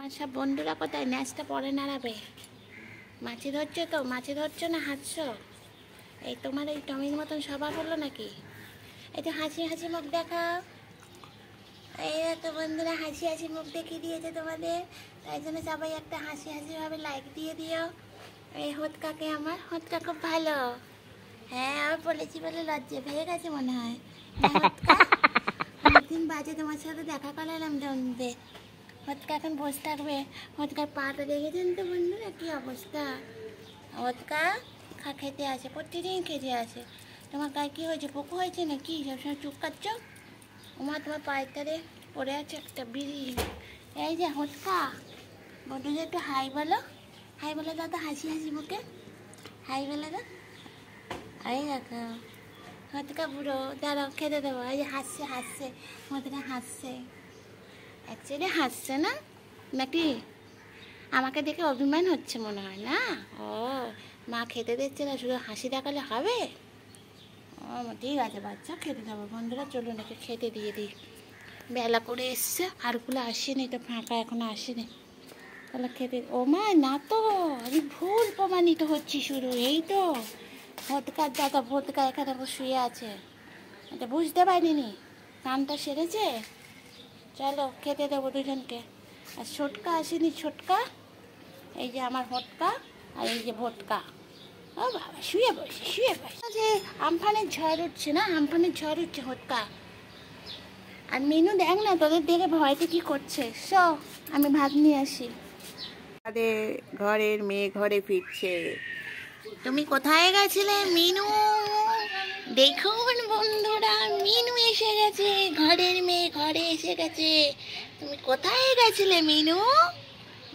আমার সব বন্ধুরা কোথায়? ন্যাচটা পরে নাড়াবে। মাছি ধরছো তো? মাছি ধরছো না হাসছো? এই তোমার এই টমির মতন স্বভাব হলো নাকি? এই তো হাসি হাসি মুখ দেখাও। এই তো বন্ধুরা হাসি হাসি মুখ দেখিয়ে দিয়েছে তোমাদের, তাই জন্য সবাই একটা হাসি হাসি ভাবে লাইক দিয়ে দিও। এই হতকাকে, আমার হতকা খুব ভালো। হ্যাঁ, আমি বলেছি বলে লজ্জা পেয়ে গেছে মনে হয়। অনেকদিন বাজে তোমার সাথে দেখা করালাম তোমাদের। হতকা এখন বসে থাকবে। হতকার পাটা দেখেছেন তো বন্ধুরা, কি অবস্থা। হতকা খেতে আসে, প্রতিদিন খেতে আসে। তোমার গায়ে কী হয়েছে? পোকো হয়েছে নাকি? সবসময় চুপ কাটছ। ওমা, তোমার পায়ের তারে পড়ে আছে একটা বিড়ি। এই যে হতকা, বন্ধুদের একটু হাই বলো। হাই বলে দাও তো হাসি হাসি মুখে। হাই বলে দাও। এই দেখো হতকা বুড়ো, দাঁড়াও খেতে দেবো। এই যে হাসছে হাসছে, হতকা হাসছে। অ্যাকচুয়ালি হাসছে না নাকি? আমাকে দেখে অভিমান হচ্ছে মনে হয় না? ও, মা খেতে দিচ্ছে না, শুধু হাসি দেখালে হবে? ও ঠিক আছে বাচ্চা, খেতে দেবো। বন্ধুরা চলুন নাকি খেতে দিয়ে দিই। বেলা করে এসছে, আরগুলো আসেনি তো, ফাঁকা এখনো আসেনি। তাহলে খেতে। ও মা না তো, আমি ভুল প্রমাণিত হচ্ছি শুরু। এই তো ভোটকার দাদা, ভোটকা এখানে শুয়ে আছে। এটা বুঝতে পারিনি, কানটা সেরেছে। চলো খেতে দেবো দুজনকে। আর ছোটকা আসেনি, ছোটকা। এই যে আমার হটকা, আর এই যে ভোটকা। ও বাবা, শুয়ে বসে শুয়ে বসে। যে আমফানের ঝড় উঠছে না, আমফানের ঝড় উঠছে হটকা। আর মিনু দেখ না, তোদের দেখে ভয়তে কি করছে। আমি ভাত নিয়ে আসি। আমাদের ঘরের মেয়ে ঘরে ফিরছে। তুমি কোথায় গেছিলে মিনু? দেখুন বন্ধুরা, মিনু এসে গেছে। ঘরের মেয়ে ঘরে এসে গেছে। তুমি কোথায় গেছিলে মিনু?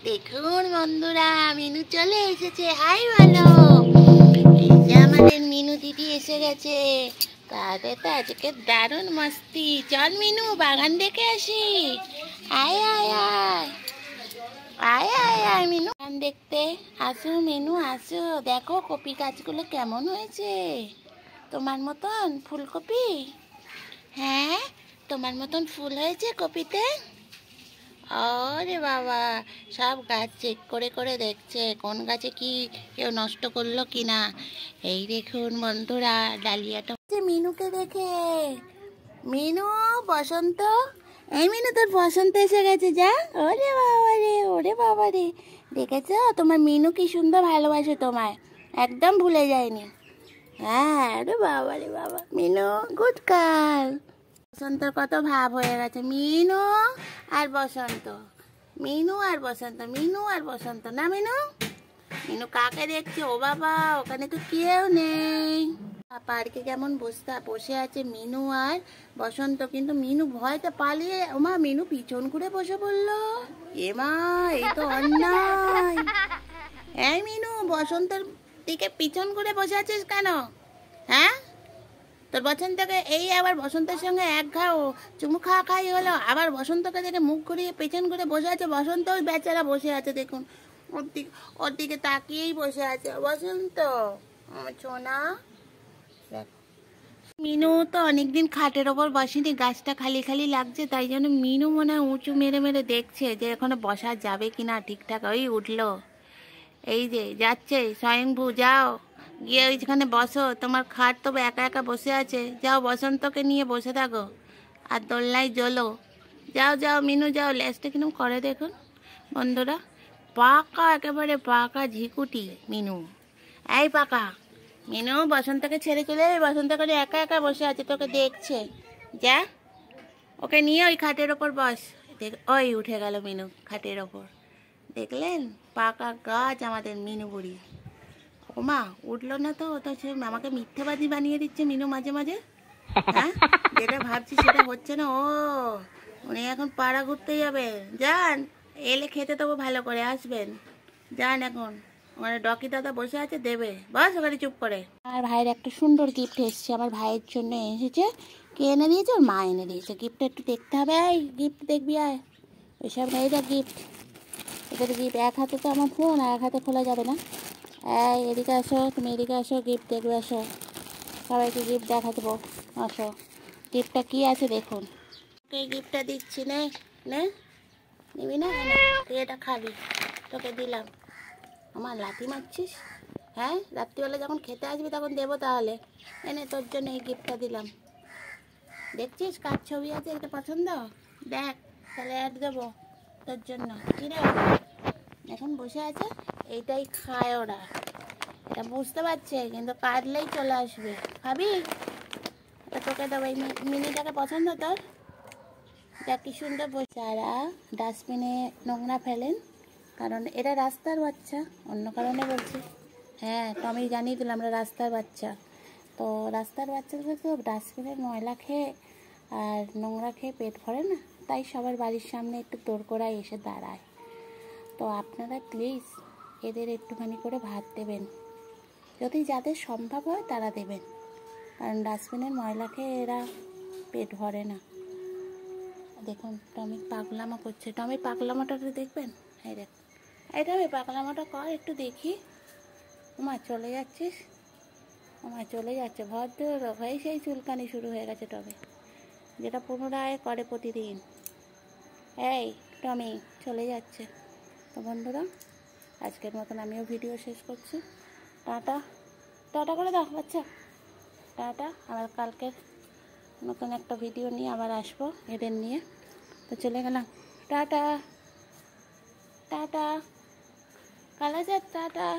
দেখুন বন্ধুরা, মিনু চলে এসেছে। হাই বলো। এই যে আমাদের মিনু দিদি এসে গেছে। তাদের তো আজকে দারুণ মস্তি। চল মিনু, বাগান দেখে আসি। আয় আয় আয় আয় আয় আয় মিনু, বাগান দেখতে আসো। মিনু আসো, দেখো কপি গাছগুলো কেমন হয়েছে। তোমার মতন ফুলকপি? হ্যাঁ, তোমার মতন ফুল হয়েছে কপিতে। আরে বাবা, সব গাছ চেক করে করে দেখছে কোন গাছে কি কেউ নষ্ট করলো কিনা। এই দেখুন বন্ধুরা, ডালিয়াটা মিনুকে দেখে। মিনু, বসন্ত। এই মিনু, তোর বসন্ত এসে গেছে। যা। ওরে বাবা রে, ওরে বাবা রে, দেখেছ তোমার মিনু কি সুন্দর ভালোবাসে তোমায়, একদম ভুলে যায়নি। হ্যাঁ, আরে বাবা রে বাবা, মিনু গুড গার্ল। বসন্তর কত ভাব হয়ে গেছে। মিনু আর বসন্ত, মিনু আর বসন্ত, মিনু আর বসন্ত। না মিনু, মিনু কাকে দেখছে? ও বাবা, ওখানে তো কেউ নেই। পার্কে কেমন বসে আছে মিনু আর বসন্ত, কিন্তু মিনু ভয়তে পালিয়ে। ওমা, মিনু পিছন ঘুরে বসে পড়লো। এমা, এই তো অন্যায়। এই মিনু, বসন্তের দিকে পিছন ঘুরে বসে আছিস কেন? হ্যাঁ, তোর বসন্তকে এই আবার বসন্তের সঙ্গে এক ঘাও চুমু খাওয়া খাই হলো, আবার বসন্তকে দেখে মুখ ঘুরিয়ে পেছন করে বসে আছে। বসন্ত ওই বেচারা বসে আছে, দেখুন ওর দিকে তাকিয়েই বসে আছে। বসন্ত সোনা। মিনু তো অনেকদিন খাটের ওপর বসেনি, গাছটা খালি খালি লাগছে, তাই জন্য মিনু মনে হয় উঁচু মেরে মেরে দেখছে যে এখানে বসা যাবে কিনা ঠিকঠাক। ওই উঠলো, এই যে যাচ্ছে স্বয়ংভূ। যাও গিয়ে ওইখানে বসো, তোমার খাট তো একা একা বসে আছে। যাও বসন্তকে নিয়ে বসে থাকো আর দোলনায় জ্বলো। যাও যাও মিনু যাও। লেজটা কিরকম করে দেখুন বন্ধুরা, পাকা, একেবারে পাকা ঝিকুটি মিনু। এই পাকা মিনু, বসন্তকে ছেড়ে চলে যাবে। বসন্ত করে একা একা বসে আছে, তোকে দেখছে। যা, ওকে নিয়ে ওই খাটের ওপর বস। দেখ, ওই উঠে গেল মিনু খাটের ওপর। দেখলেন, পাকা গাছ আমাদের মিনু বুড়ি। ওমা, উঠলো না তো, তো সে আমাকে মিথ্যাবাদী বানিয়ে দিচ্ছে মিনু মাঝে মাঝে। হ্যাঁ, যেটা ভাবছি সেটা হচ্ছে না। ও, উনি এখন পাড়া ঘুরতে যাবে। যান, এলে খেতে দেবো, ভালো করে আসবেন। যান এখন, ওখানে ডকি দাদা বসে আছে, দেবে। বাস ওখানে চুপ করে। আমার ভাইয়ের একটা সুন্দর গিফট এসছে, আমার ভাইয়ের জন্য এসেছে। কে এনে দিয়েছে? ওর মা এনে দিয়েছে। গিফটটা একটু দেখতে হবে। এই গিফট দেখবি, আয়। ওইসব নেই, যা গিফট। এদের গিফট এক হাতে তো আমার ফোন, আর এক হাতে খোলা যাবে না। এই এদিকে আসো, তুমি এদিকে আসো, গিফট দেখবে আসো। সবাইকে গিফট দেখা দেবো, আসো। গিফটটা কি আছে দেখুন। ওকে গিফটটা দিচ্ছি, নে নে নিবি না? তুই এটা খাবি, তোকে দিলাম। আমার লাথি মারছিস? হ্যাঁ, রাত্রিবেলা যখন খেতে আসবি তখন দেবো তাহলে। এনে তোর জন্য এই গিফটটা দিলাম। দেখছিস কার ছবি আছে? এটা পছন্দ? দেখ, তাহলে অ্যাড দেবো তোর জন্য। কিরে, এখন বসে আছে, এইটাই খায় ওরা। এটা বুঝতে পারছে, কিন্তু কাটলেই চলে আসবে। খাবি? এটা তোকে দেবো। এই মিনিটাকে পছন্দ তোর? দেখ কি সুন্দর বসে। যারা ডাস্টবিনে নোংরা ফেলেন, কারণ এরা রাস্তার বাচ্চা, অন্য কারণে বলছি। হ্যাঁ, টমি জানিয়ে দিলাম, আমরা রাস্তার বাচ্চা। তো রাস্তার বাচ্চাদের তো ডাস্টবিনের ময়লা খেয়ে আর নোংরা খেয়ে পেট ভরে না, তাই সবার বাড়ির সামনে একটু দোরগোড়ায় এসে দাঁড়ায়। তো আপনারা প্লিজ এদের একটুখানি করে ভাত দেবেন, যদি যাদের সম্ভব হয় তারা দেবেন, কারণ ডাস্টবিনের ময়লা খেয়ে এরা পেট ভরে না। দেখুন টমি পাগলামো করছে। টমি পাগলামোটা দেখবেন? এই দেখ, এই টমি পাগলামোটা কর একটু দেখি। ওমা চলে যাচ্ছিস? ওমা চলে যাচ্ছে, ভদ্র হয়ে সেই চুলকানি শুরু হয়ে গেছে টমি, যেটা পুনরায় করে প্রতিদিন। এই টমি চলে যাচ্ছে। তো বন্ধুরা, আজকের মতন আমিও ভিডিও শেষ করছি। টাটা, টাটা করে দাও বাচ্চা, টাটা। আবার কালকের নতুন একটা ভিডিও নিয়ে আবার আসবো এদের নিয়ে। তো চলে গেলাম, টাটা টাটা, কালাজার টাটা।